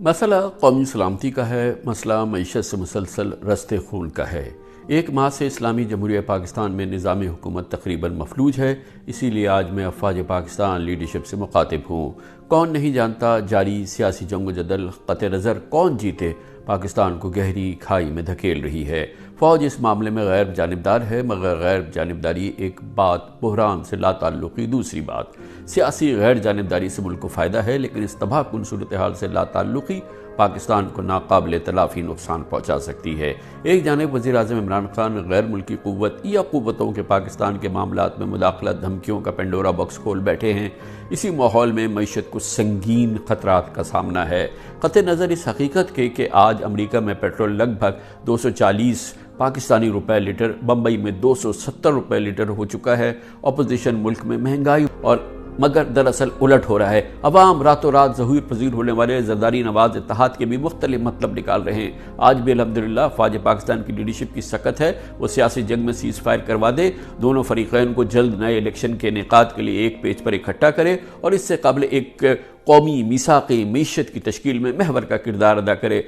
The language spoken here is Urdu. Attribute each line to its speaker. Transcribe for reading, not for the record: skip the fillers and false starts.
Speaker 1: مسئلہ قومی سلامتی کا ہے، مسئلہ معیشت سے مسلسل رستے خون کا ہے۔ ایک ماہ سے اسلامی جمہوریہ پاکستان میں نظام حکومت تقریباً مفلوج ہے، اسی لیے آج میں افواج پاکستان لیڈرشپ سے مخاطب ہوں۔ کون نہیں جانتا جاری سیاسی جنگ و جدل قطع نظر کون جیتے پاکستان کو گہری کھائی میں دھکیل رہی ہے۔ فوج اس معاملے میں غیر جانبدار ہے، مگر غیر جانبداری ایک بات، بحران سے لا تعلقی دوسری بات۔ سیاسی غیر جانبداری سے ملک کو فائدہ ہے، لیکن اس تباہ کن صورتحال سے لا تعلقی پاکستان کو ناقابل تلافی نقصان پہنچا سکتی ہے۔ ایک جانب وزیر اعظم عمران خان غیر ملکی قوت یا قوتوں کے پاکستان کے معاملات میں مداخلت دھمکیوں کا پینڈورا باکس کھول بیٹھے ہیں۔ اسی ماحول میں معیشت کو سنگین خطرات کا سامنا ہے، قطع نظر اس حقیقت کے کہ آج امریکہ میں پیٹرول لگ بھگ 240 پاکستانی روپے لیٹر، بمبئی میں 270 روپے لیٹر ہو چکا ہے۔ اپوزیشن ملک میں مہنگائی مگر دراصل الٹ ہو رہا ہے۔ عوام راتوں رات ظہور پذیر ہونے والے زرداری نواز اتحاد کے بھی مختلف مطلب نکال رہے ہیں۔ آج بھی الحمدللہ افواج پاکستان کی لیڈرشپ کی سکت ہے، وہ سیاسی جنگ میں سیز فائر کروا دے، دونوں فریقین کو جلد نئے الیکشن کے انعقاد کے لیے ایک پیج پر اکٹھا کرے اور اس سے قبل ایک قومی میثاق معیشت کی تشکیل میں محور کا کردار ادا کرے۔